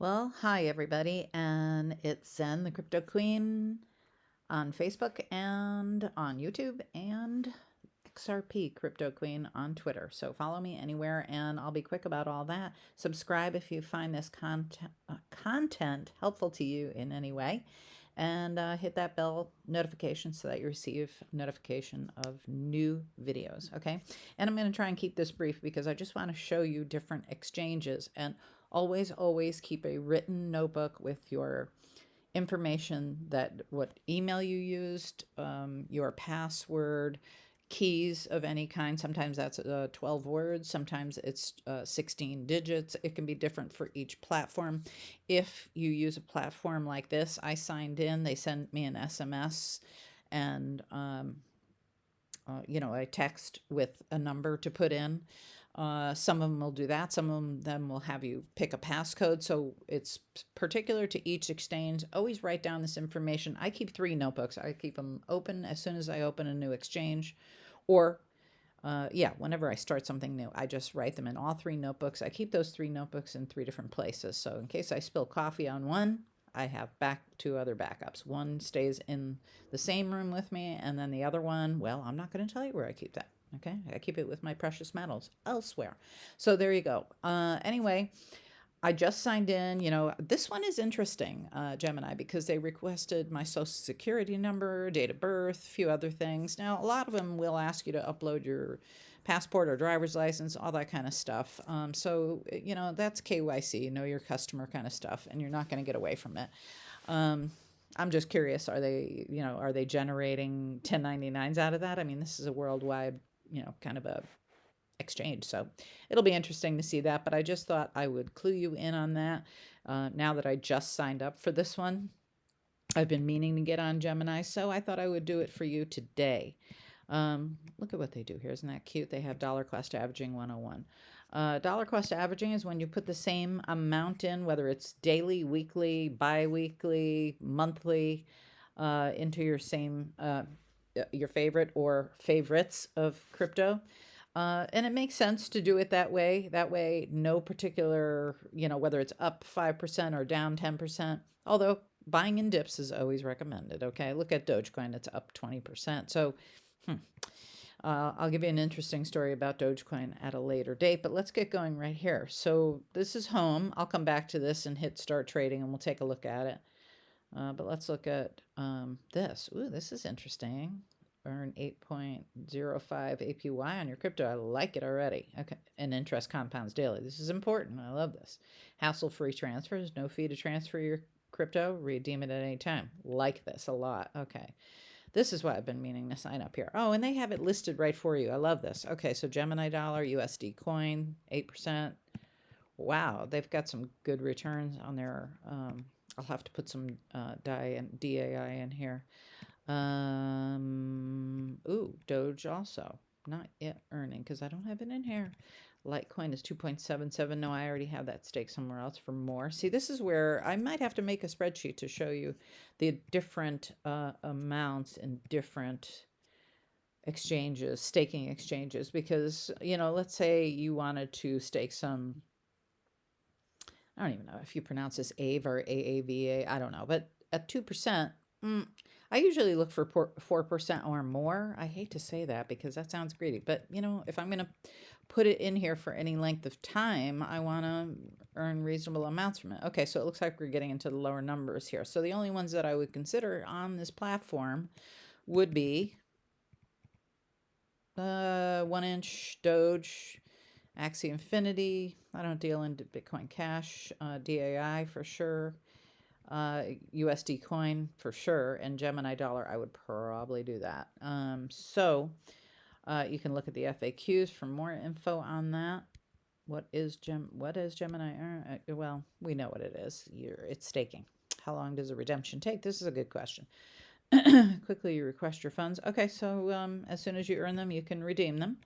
Well, hi everybody, and it's Zen the Crypto Queen on Facebook and on YouTube and XRP Crypto Queen on Twitter. So follow me anywhere and I'll be quick about all that. Subscribe if you find this content helpful to you in any way. And hit that bell notification so that you receive notification of new videos. Okay. And I'm going to try and keep this brief because I just want to show you different exchanges. And always keep a written notebook with your information, that what email you used, your password, keys of any kind. Sometimes that's 12 words, sometimes it's 16 digits. It can be different for each platform. If you use a platform like this, I signed in, they sent me an SMS and a text with a number to put in. Some of them will do that. Some of them will have you pick a passcode. So it's particular to each exchange. Always write down this information. I keep 3 notebooks. I keep them open as soon as I open a new exchange, or whenever I start something new, I just write them in all 3 notebooks. I keep those 3 notebooks in 3 different places. So in case I spill coffee on one, I have 2 other backups. One stays in the same room with me, and then the other one, well, I'm not going to tell you where I keep that. Okay, I keep it with my precious metals elsewhere. So there you go. Anyway, I just signed in. This one is interesting, Gemini, because they requested my social security number, date of birth, a few other things. Now, a lot of them will ask you to upload your passport or driver's license, all that kind of stuff. That's KYC, know your customer kind of stuff, and you're not going to get away from it. I'm just curious, are they generating 1099s out of that? I mean, this is a worldwide, kind of a exchange. So it'll be interesting to see that. But I just thought I would clue you in on that now that I just signed up for this one. I've been meaning to get on Gemini, so I thought I would do it for you today. Look at what they do here. Isn't that cute? They have dollar cost averaging 101. Dollar cost averaging is when you put the same amount in, whether it's daily, weekly, bi-weekly, monthly, into your favorite or favorites of crypto. And it makes sense to do it that way. That way, no particular, whether it's up 5% or down 10%, although buying in dips is always recommended. Okay. Look at Dogecoin, it's up 20%. So, I'll give you an interesting story about Dogecoin at a later date, but let's get going right here. So, this is home. I'll come back to this and hit start trading and we'll take a look at it. But let's look at this. Ooh, this is interesting. Earn 8.05 APY on your crypto. I like it already. Okay. And interest compounds daily. This is important. I love this. Hassle-free transfers. No fee to transfer your crypto. Redeem it at any time. Like this a lot. Okay. This is why I've been meaning to sign up here. Oh, and they have it listed right for you. I love this. Okay. So Gemini dollar, USD coin, 8%. Wow. They've got some good returns on their, I'll have to put some DAI in here. Doge also. Not yet earning because I don't have it in here. Litecoin is 2.77. No, I already have that stake somewhere else for more. See, this is where I might have to make a spreadsheet to show you the different amounts in different exchanges, staking exchanges, because, let's say you wanted to stake some, I don't even know if you pronounce this AVE or AAVA, I don't know, but at 2%, I usually look for 4% or more. I hate to say that because that sounds greedy, but if I'm going to put it in here for any length of time, I want to earn reasonable amounts from it. Okay, so it looks like we're getting into the lower numbers here. So the only ones that I would consider on this platform would be 1-inch Doge, Axie Infinity. I don't deal in Bitcoin Cash, DAI for sure. USD coin for sure, and Gemini dollar, I would probably do that. You can look at the FAQs for more info on that. What is Gemini? Well, we know what it is. It's staking. How long does a redemption take? This is a good question. Quickly you request your funds. Okay, so as soon as you earn them, you can redeem them.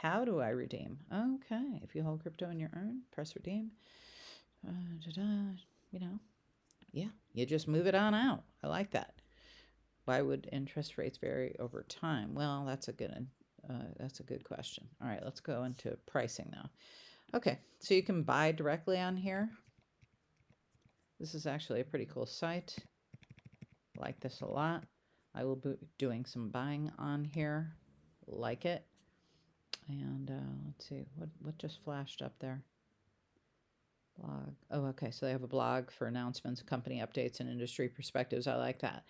How do I redeem? Okay, if you hold crypto and you earn, press redeem. Yeah, you just move it on out. I like that. Why would interest rates vary over time? Well, that's a good question. All right, let's go into pricing now. Okay, so you can buy directly on here. This is actually a pretty cool site. Like this a lot. I will be doing some buying on here. Like it. And let's see, what just flashed up there? Blog. Oh, okay. So they have a blog for announcements, company updates, and industry perspectives. I like that.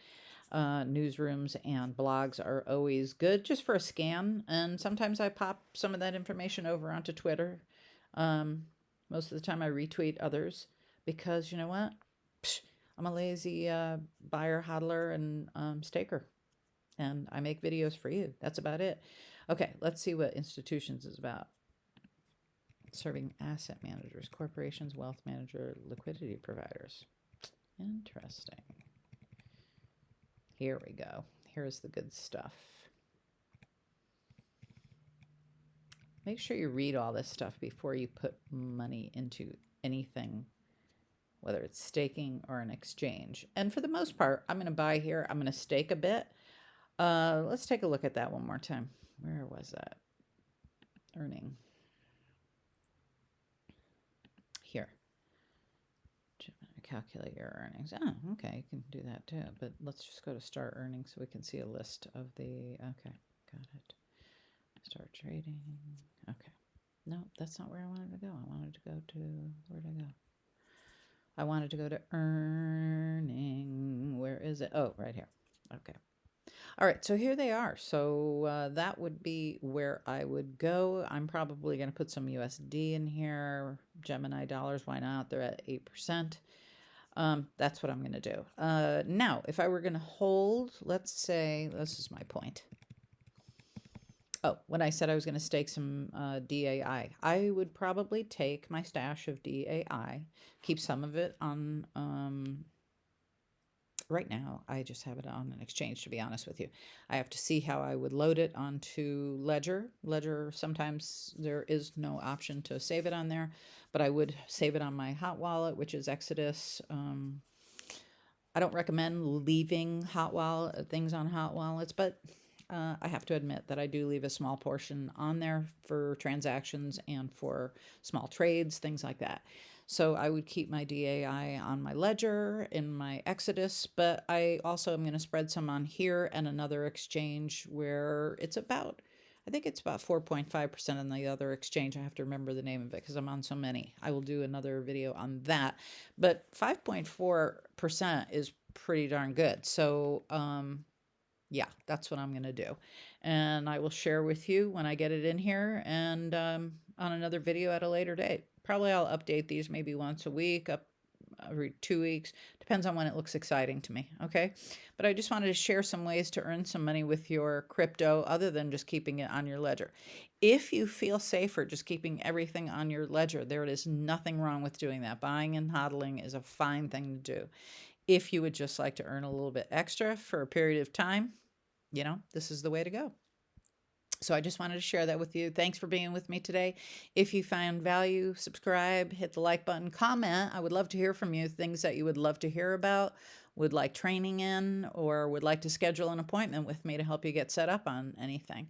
Newsrooms and blogs are always good just for a scan. And sometimes I pop some of that information over onto Twitter. Most of the time I retweet others because you know what? I'm a lazy buyer, hodler, and staker. And I make videos for you. That's about it. Okay, let's see what institutions is about. Serving asset managers, corporations, wealth manager, liquidity providers. Interesting. Here we go. Here's the good stuff. Make sure you read all this stuff before you put money into anything, whether it's staking or an exchange. And for the most part, I'm going to buy here. I'm going to stake a bit. Let's take a look at that one more time. Where was that? Earning. Here. Calculate your earnings. Oh, okay. You can do that too. But let's just go to start earning so we can see a list of the... Okay, got it. Start trading. Okay. No, that's not where I wanted to go. I wanted to go to... Where'd I go? I wanted to go to earning. Where is it? Oh, right here. Okay. All right, so here they are. So that would be where I would go. I'm probably going to put some USD in here. Gemini dollars, why not? They're at 8%. That's what I'm going to do. Now, if I were going to hold, let's say, this is my point. Oh, when I said I was going to stake some DAI, I would probably take my stash of DAI, keep some of it on... right now, I just have it on an exchange, to be honest with you. I have to see how I would load it onto Ledger. Ledger, sometimes there is no option to save it on there, but I would save it on my hot wallet, which is Exodus. I don't recommend leaving things on hot wallets, but I have to admit that I do leave a small portion on there for transactions and for small trades, things like that. So I would keep my DAI on my Ledger, in my Exodus, but I also am going to spread some on here and another exchange where it's about, I think it's about 4.5% on the other exchange. I have to remember the name of it because I'm on so many. I will do another video on that. But 5.4% is pretty darn good. So, yeah, that's what I'm going to do. And I will share with you when I get it in here and on another video at a later date. Probably I'll update these maybe once a week, up every 2 weeks. Depends on when it looks exciting to me, okay? But I just wanted to share some ways to earn some money with your crypto other than just keeping it on your ledger. If you feel safer just keeping everything on your ledger, there is nothing wrong with doing that. Buying and hodling is a fine thing to do. If you would just like to earn a little bit extra for a period of time, you know, this is the way to go. So I just wanted to share that with you. Thanks for being with me today. If you found value, subscribe, hit the like button, comment. I would love to hear from you, things that you would love to hear about, would like training in, or would like to schedule an appointment with me to help you get set up on anything.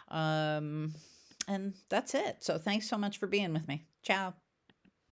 And that's it. So thanks so much for being with me. Ciao.